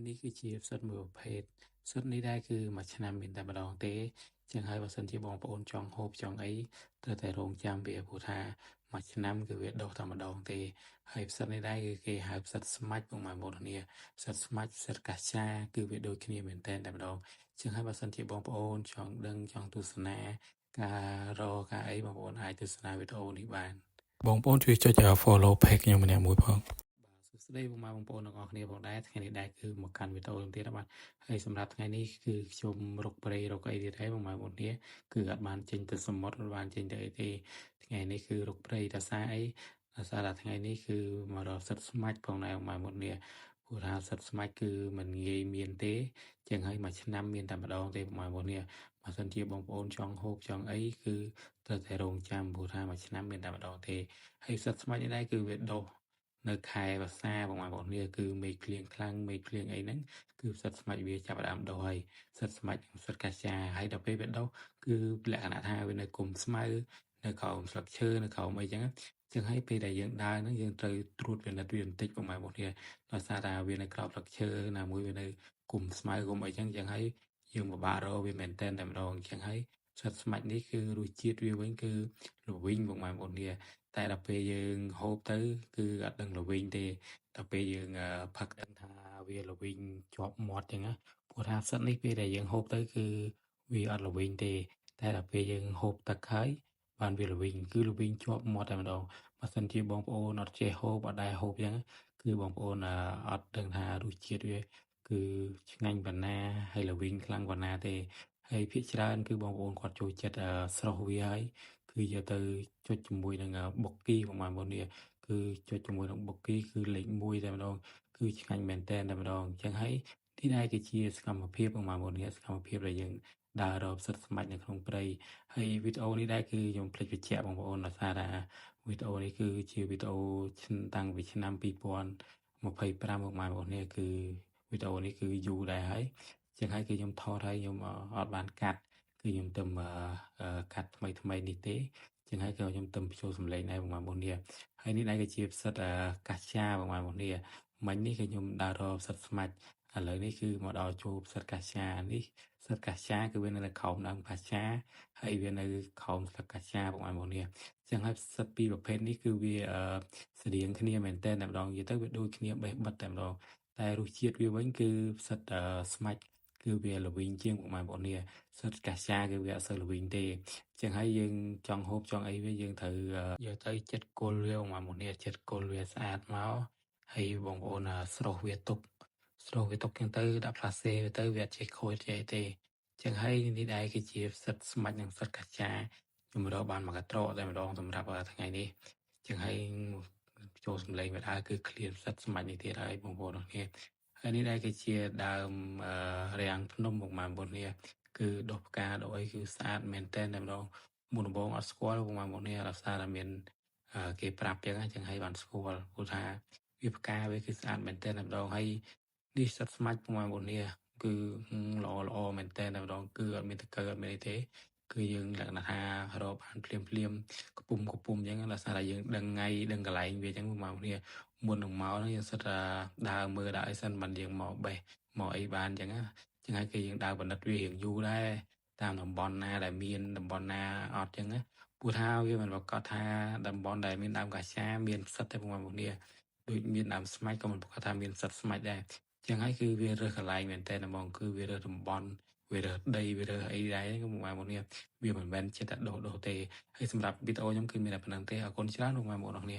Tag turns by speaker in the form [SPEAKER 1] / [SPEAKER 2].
[SPEAKER 1] នេះគឺជាផ្សិតមួយប្រភេទផ្សិតនេះដែរគឺមួយឆ្នាំមានតែម្ដងទេចឹងហើយបើសិនជាបងប្អូនចង់ហូបចង់អីត្រូវតែរងចាំវាព្រោះថាមួយឆ្នាំគឺវាដុះតែម្ដងទេហើយផ្សិតនេះដែរគឺគេហៅផ្សិតស្មាច់បងប្អូនគ្នាផ្សិតស្មាច់ផ្សិតកាសាគឺវាដូចគ្នាមែនតែម្ដងចឹងហើយបើសិនជាបងប្អូនចង់ដឹងចង់ទស្សនាការរកការអីបងប្អូនអាចទស្សនាវីដេអូនេះបានបងប្អូនជួយចុច follow page ខ្ញុំម្នាក់មួយផងសួស្តីបងប្អូនទាំងអស់គ្នាផងដែរថ្ងៃនេះដែរគឺមកកាន់វីដេអូទៀតបាទហើយសម្រាប់ថ្ងៃនេះគឺខ្ញុំរកព្រៃរកអីទៀតហើយបងប្អូនគ្នាគឺអត់បានចេញទៅសមុទ្រអត់បានចេញទៅអីទេថ្ងៃនេះគឺរកព្រៃដោយសារអីដោយសារតែថ្ងៃនេះគឺមករកសិតស្មាច់ផងដែរបងប្អូនគ្នាព្រោះថាសិតស្មាច់គឺมันងាយមានទេចឹងហើយមួយឆ្នាំមានតែម្ដងទេបងប្អូនគ្នាបើសិនជាបងប្អូនចង់ហូបចង់អីគឺត្រូវតែរងចាំព្រោះថាមួយឆ្នាំមានតែម្ដងទេហើយសិតស្មាច់នេះដែរគឺវាដុះនៅខែវស្សាបងប្អូនគ្នាគឺមេឃភ្លៀងខ្លាំងមេឃភ្លៀងអីហ្នឹងគឺផ្សិតស្មាច់វាចាប់ផ្ដើមដុះហើយផ្សិតស្មាច់ផ្សិតកាចាហើយដល់ពេលវាដុះគឺលក្ខណៈថាវានៅគុំស្មៅនៅក្រោមស្លឹកឈើនៅក្រោមអីចឹងចឹងហើយពេលដែលយើងដើរហ្នឹងយើងត្រូវត្រួតពិនិត្យវាបន្តិចបងប្អូនគ្នាដោយសារតែវានៅក្រោមស្លឹកឈើណាមួយវានៅគុំស្មៅគុំអីចឹងហើយយើងពិបាករកវាមែនតែម្ដងចឹងហើយផ្សិតស្មាច់នេះគឺរសជាតិវាវិញគឺល្វីងបងប្អូនគ្នាតែដល់ពេលយើងហូបទៅគឺអត់ដឹងល្វីងទេដល់ពេលយើងផឹកដឹងថាវាល្វីងជាប់មាត់ចឹងណាព្រោះថាផ្សិតនេះពេលដែលយើងហូបទៅគឺវាអត់ល្វីងទេតែដល់ពេលយើងហូបទឹកហើយបានវាល្វីងគឺល្វីងជាប់មាត់តែម្ដងបើសិនជាបងប្អូនអត់ចេះហូបអត់ដែរហូបចឹងគឺបងប្អូនអត់ដឹងថារសជាតិវាគឺឆ្ងាញ់ប៉ុណ្ណាហើយល្វីងខ្លាំងប៉ុណ្ណាទេហើយភាគច្រើនគឺបងប្អូនគាត់ចូលចិត្តស្រុះវាហើយគឺយកទៅចុចជាមួយនឹងបុកគីបងប្អូននេះគឺចុចជាមួយនឹងបុកគីគឺលេខ1តែម្ដងគឺឆ្ងាញ់មែនតែម្ដងអញ្ចឹងហើយនេះដែរគឺជាសកម្មភាពបងប្អូននេះសកម្មភាពដែលយើងដើររកផ្សិតស្មាច់នៅក្នុងព្រៃហើយវីដេអូនេះដែរគឺខ្ញុំភ្លេចបញ្ជាក់បងប្អូនដោយសារថាវីដេអូនេះគឺជាវីដេអូតាំងពីឆ្នាំ2025មកបងប្អូននេះគឺវីដេអូនេះគឺយូរដែរហើយចឹងហើយគឺខ្ញុំថតហើយខ្ញុំអត់បានកាត់គឺខ្ញុំទៅកាត់ថ្មីនេះទេចឹងហើយក៏ខ្ញុំទៅបញ្ចូលសំឡេងដែរបងប្អូននេះហើយនេះដែរគឺជាផ្សិតកាសាបងប្អូននេះមិញនេះគឺខ្ញុំដើររកផ្សិតស្មាច់ឥឡូវនេះគឺមកដល់ចូលផ្សិតកាសានេះផ្សិតកាសាគឺវានៅក្រោមដើមកាសាហើយវានៅក្រោមស្លឹកកាសាបងប្អូននេះចឹងហើយផ្សិតពីរប្រភេទនេះគឺវាស្តៀងគ្នាមែនតើម្ដងនិយាយទៅវាដូចគ្នាបេះបិទតែម្ដងតែរសជាតិវាវិញគឺផ្សិតស្មាច់គឺវាល្វីងជាងបងប្អូននេះផ្សិតកាសាគឺវាអត់សូវល្វីងទេចឹងហើយយើងចង់ហូបចង់អីវាយើងត្រូវយកទៅចិត្តគល់វាបងប្អូននេះចិត្តគល់វាស្អាតមកហើយបងប្អូនស្រុះវាទុកចឹងទៅដាក់ផ្លាសេវាទៅវាអត់ចេះខូចចេះទេចឹងហើយនេះដែរគឺជាផ្សិតស្មាច់និងផ្សិតកាចាខ្ញុំរកបានមួយកត្រកតែម្ដងសម្រាប់ថ្ងៃនេះចឹងហើយចូលសំឡេងវាដែរគឺឃ្លានផ្សិតស្មាច់នេះទៀតហើយបងប្អូនគ្នាហើយនេះដែរគឺជាដើមរាំងភ្នំបងប្អូននេះគឺដុះផ្កាដុះអីគឺស្អាតមែនតែម្ដងមុនដំបូងអត់ស្គាល់បងប្អូននេះដោយសារតែមានគេប្រាប់ចឹងហើយបានស្គាល់ព្រោះថាវាផ្កាវាគឺស្អាតមែនតែម្ដងហើយនេះផ្សិតស្មាច់បងប្អូននេះគឺល្អមែនតែម្ដងគឺអត់មានតកើអត់មានអីទេគឺយើងលក្ខណៈថារកបានភ្លាមកពុំចឹងដោយសារតែយើងដឹងថ្ងៃដឹងកន្លែងវាចឹងបងប្អូននេះមុននឹងមកហ្នឹងយើងសិតដើរមើលដើរអីសិនមិនយើងមកបេះមកអីបានចឹងចឹងហើយគឺយើងដើរពិនិត្យវារៀងយូរដែរតាមតំបន់ណាដែលមានតំបន់ណាអត់ចឹងព្រោះថាវាមិនប្រកាសថាតំបន់ដែលមានដើមកាសាមានផ្សិតទេបងប្អូននេះដូចមានដើមស្មាច់ក៏មិនប្រកាសថាមានផ្សិតស្មាច់ដែរចឹងហើយគឺវារើសកន្លែងមែនតើហ្មងគឺវារើសតំបន់វារើសដីវារើសអីដែរហ្នឹងបងប្អូននេះវាមិនមែនចិត្តតែដុះទេហើយសម្រាប់វីដេអូខ្ញុំគឺមានតែប៉ុណ្្នឹងទេអរគុណច្រើនបងប្អូនអរគ្នា